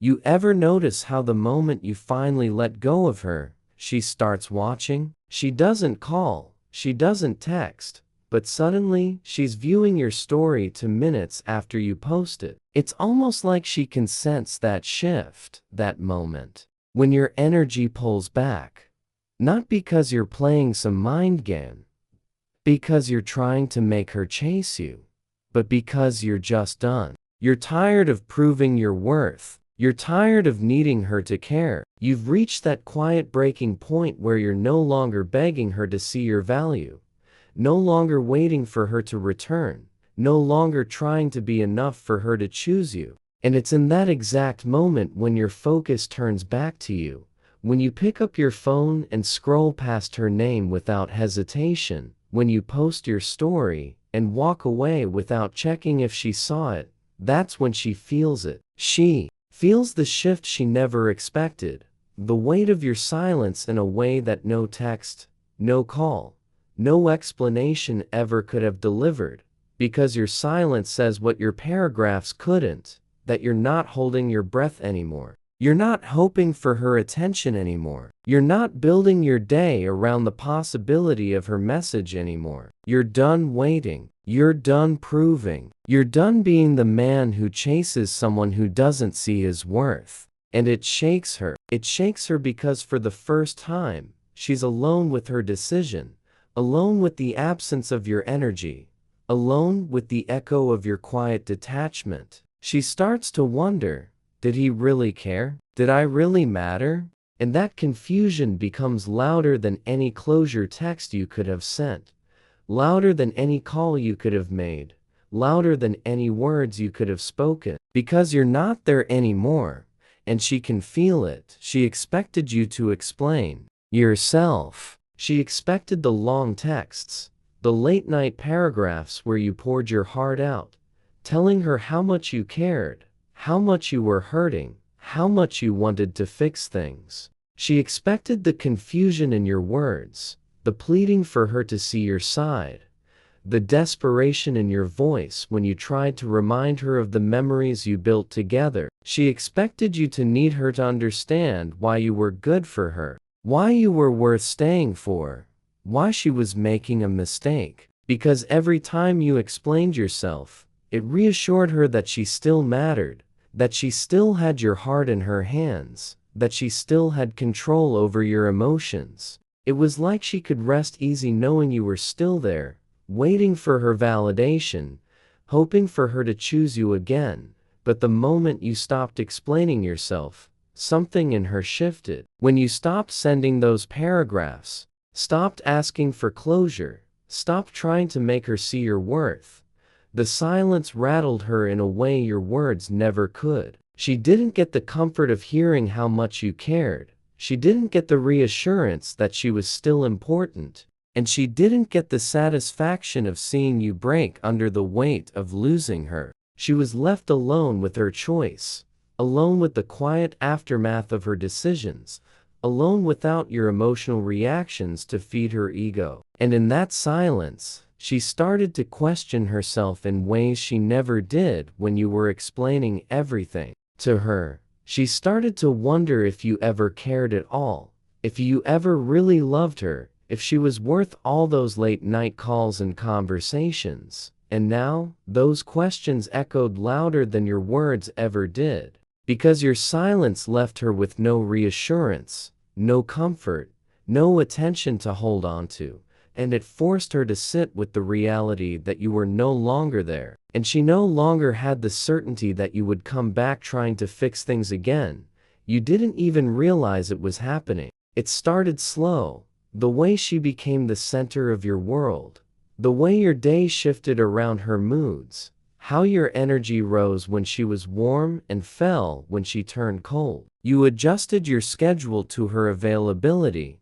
You ever notice how the moment you finally let go of her, she starts watching? She doesn't call, she doesn't text, but suddenly she's viewing your story 2 minutes after you post it. It's almost like she can sense that shift, that moment, when your energy pulls back. Not because you're playing some mind game, because you're trying to make her chase you, but because you're just done. You're tired of proving your worth. You're tired of needing her to care. You've reached that quiet breaking point where you're no longer begging her to see your value, no longer waiting for her to return, no longer trying to be enough for her to choose you. And it's in that exact moment when your focus turns back to you, when you pick up your phone and scroll past her name without hesitation, when you post your story and walk away without checking if she saw it, that's when she feels it. She feels the shift she never expected, the weight of your silence in a way that no text, no call, no explanation ever could have delivered, because your silence says what your paragraphs couldn't, that you're not holding your breath anymore. You're not hoping for her attention anymore. You're not building your day around the possibility of her message anymore. You're done waiting. You're done proving. You're done being the man who chases someone who doesn't see his worth. And it shakes her. It shakes her because for the first time, she's alone with her decision, alone with the absence of your energy, alone with the echo of your quiet detachment. She starts to wonder, did he really care? Did I really matter? And that confusion becomes louder than any closure text you could have sent, louder than any call you could have made, louder than any words you could have spoken. Because you're not there anymore, and she can feel it. She expected you to explain yourself. She expected the long texts, the late-night paragraphs where you poured your heart out, telling her how much you cared, how much you were hurting, how much you wanted to fix things. She expected the confusion in your words, the pleading for her to see your side, the desperation in your voice when you tried to remind her of the memories you built together. She expected you to need her to understand why you were good for her, why you were worth staying for, why she was making a mistake. Because every time you explained yourself, it reassured her that she still mattered, that she still had your heart in her hands, that she still had control over your emotions. It was like she could rest easy knowing you were still there, waiting for her validation, hoping for her to choose you again. But the moment you stopped explaining yourself, something in her shifted. When you stopped sending those paragraphs, stopped asking for closure, stopped trying to make her see your worth, the silence rattled her in a way your words never could. She didn't get the comfort of hearing how much you cared. She didn't get the reassurance that she was still important. And she didn't get the satisfaction of seeing you break under the weight of losing her. She was left alone with her choice, alone with the quiet aftermath of her decisions, alone without your emotional reactions to feed her ego. And in that silence, she started to question herself in ways she never did when you were explaining everything to her. She started to wonder if you ever cared at all, if you ever really loved her, if she was worth all those late-night calls and conversations. And now, those questions echoed louder than your words ever did, because your silence left her with no reassurance, no comfort, no attention to hold on to. And it forced her to sit with the reality that you were no longer there. And she no longer had the certainty that you would come back trying to fix things again. You didn't even realize it was happening. It started slow, the way she became the center of your world, the way your day shifted around her moods, how your energy rose when she was warm and fell when she turned cold. You adjusted your schedule to her availability,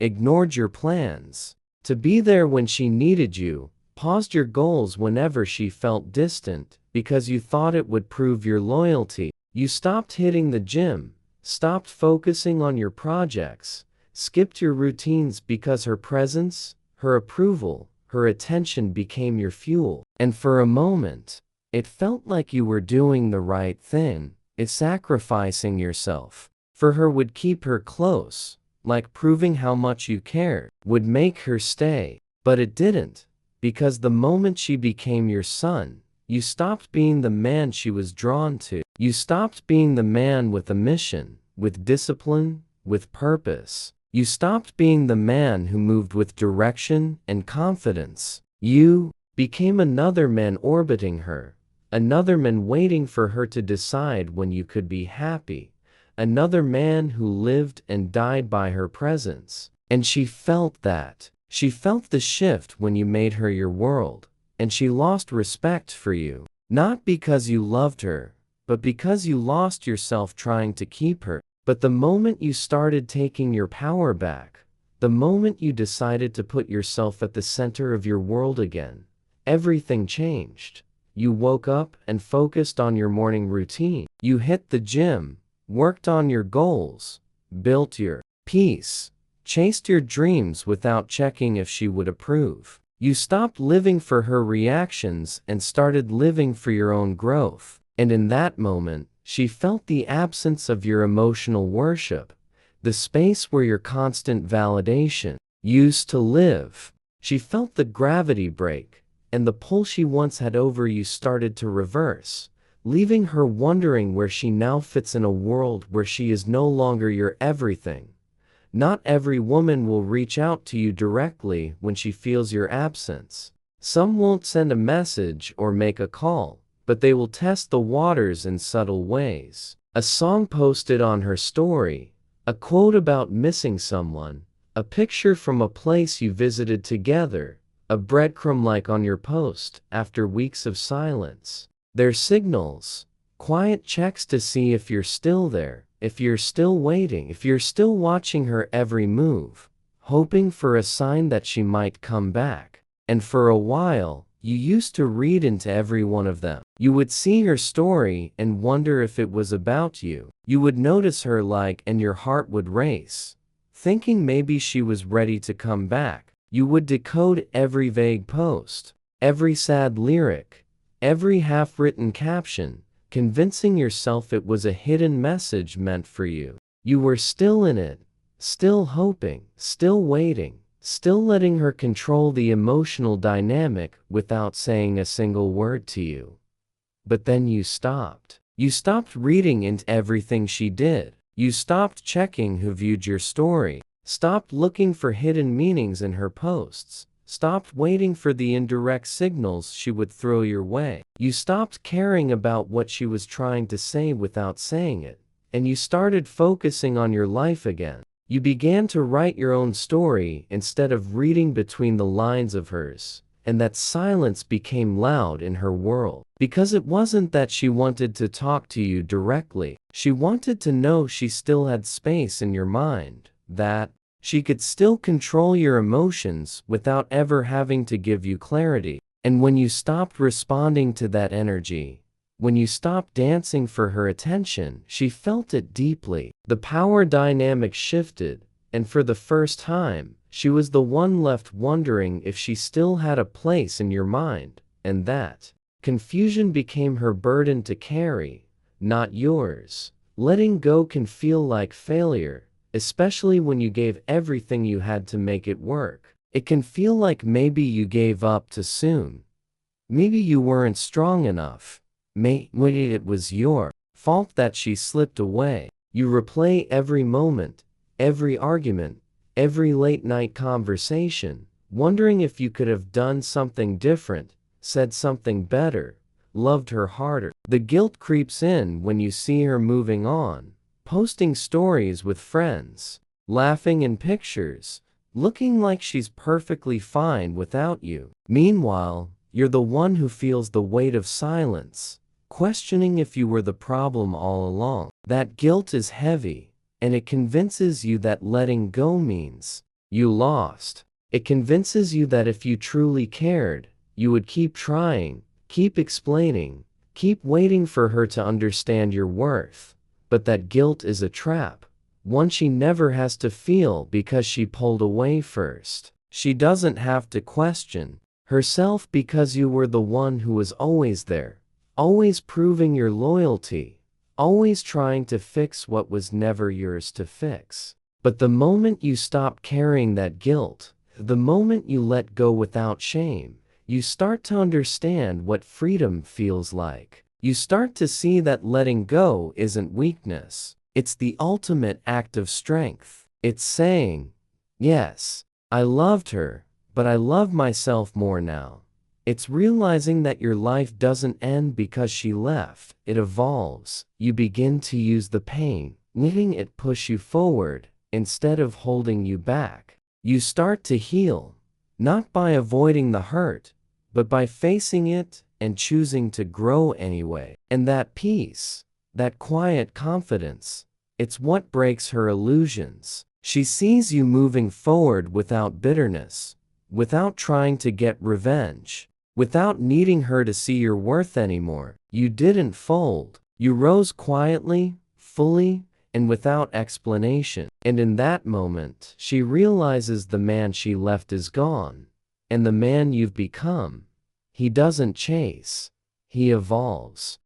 ignored your plans to be there when she needed you, paused your goals whenever she felt distant, because you thought it would prove your loyalty. You stopped hitting the gym, stopped focusing on your projects, skipped your routines because her presence, her approval, her attention became your fuel. And for a moment, it felt like you were doing the right thing, It's sacrificing yourself for her would keep her close, like proving how much you cared, would make her stay. But it didn't, because the moment she became your son, you stopped being the man she was drawn to. You stopped being the man with a mission, with discipline, with purpose. You stopped being the man who moved with direction and confidence. You became another man orbiting her, another man waiting for her to decide when you could be happy, another man who lived and died by her presence. And she felt that. She felt the shift when you made her your world, and she lost respect for you. Not because you loved her, but because you lost yourself trying to keep her. But the moment you started taking your power back, the moment you decided to put yourself at the center of your world again, everything changed. You woke up and focused on your morning routine. You hit the gym, worked on your goals, built your peace, chased your dreams without checking if she would approve. You stopped living for her reactions and started living for your own growth. And in that moment, she felt the absence of your emotional worship, the space where your constant validation used to live. She felt the gravity break, and the pull she once had over you started to reverse, leaving her wondering where she now fits in a world where she is no longer your everything. Not every woman will reach out to you directly when she feels your absence. Some won't send a message or make a call, but they will test the waters in subtle ways. A song posted on her story, a quote about missing someone, a picture from a place you visited together, a breadcrumb like on your post after weeks of silence. They're signals, quiet checks to see if you're still there, if you're still waiting, if you're still watching her every move, hoping for a sign that she might come back. And for a while, you used to read into every one of them. You would see her story and wonder if it was about you. You would notice her like and your heart would race, thinking maybe she was ready to come back. You would decode every vague post, every sad lyric, every half-written caption, convincing yourself it was a hidden message meant for you. You were still in it, still hoping, still waiting, still letting her control the emotional dynamic without saying a single word to you. But then you stopped. You stopped reading into everything she did. You stopped checking who viewed your story. Stopped looking for hidden meanings in her posts. Stopped waiting for the indirect signals she would throw your way. You stopped caring about what she was trying to say without saying it, and you started focusing on your life again. You began to write your own story instead of reading between the lines of hers, and that silence became loud in her world. Because it wasn't that she wanted to talk to you directly. She wanted to know she still had space in your mind, that she could still control your emotions without ever having to give you clarity. And when you stopped responding to that energy, when you stopped dancing for her attention, she felt it deeply. The power dynamic shifted, and for the first time, she was the one left wondering if she still had a place in your mind, and that confusion became her burden to carry, not yours. Letting go can feel like failure, especially when you gave everything you had to make it work. It can feel like maybe you gave up too soon. Maybe you weren't strong enough. Maybe it was your fault that she slipped away. You replay every moment, every argument, every late-night conversation, wondering if you could have done something different, said something better, loved her harder. The guilt creeps in when you see her moving on, posting stories with friends, laughing in pictures, looking like she's perfectly fine without you. Meanwhile, you're the one who feels the weight of silence, questioning if you were the problem all along. That guilt is heavy, and it convinces you that letting go means you lost. It convinces you that if you truly cared, you would keep trying, keep explaining, keep waiting for her to understand your worth. But that guilt is a trap, one she never has to feel because she pulled away first. She doesn't have to question herself because you were the one who was always there, always proving your loyalty, always trying to fix what was never yours to fix. But the moment you stop carrying that guilt, the moment you let go without shame, you start to understand what freedom feels like. You start to see that letting go isn't weakness. It's the ultimate act of strength. It's saying, yes, I loved her, but I love myself more now. It's realizing that your life doesn't end because she left, it evolves. You begin to use the pain, letting it push you forward, instead of holding you back. You start to heal, not by avoiding the hurt, but by facing it and choosing to grow anyway. And that peace, that quiet confidence, it's what breaks her illusions. She sees you moving forward without bitterness, without trying to get revenge, without needing her to see your worth anymore. You didn't fold. You rose quietly, fully, and without explanation. And in that moment, she realizes the man she left is gone. And the man you've become, he doesn't chase, he evolves.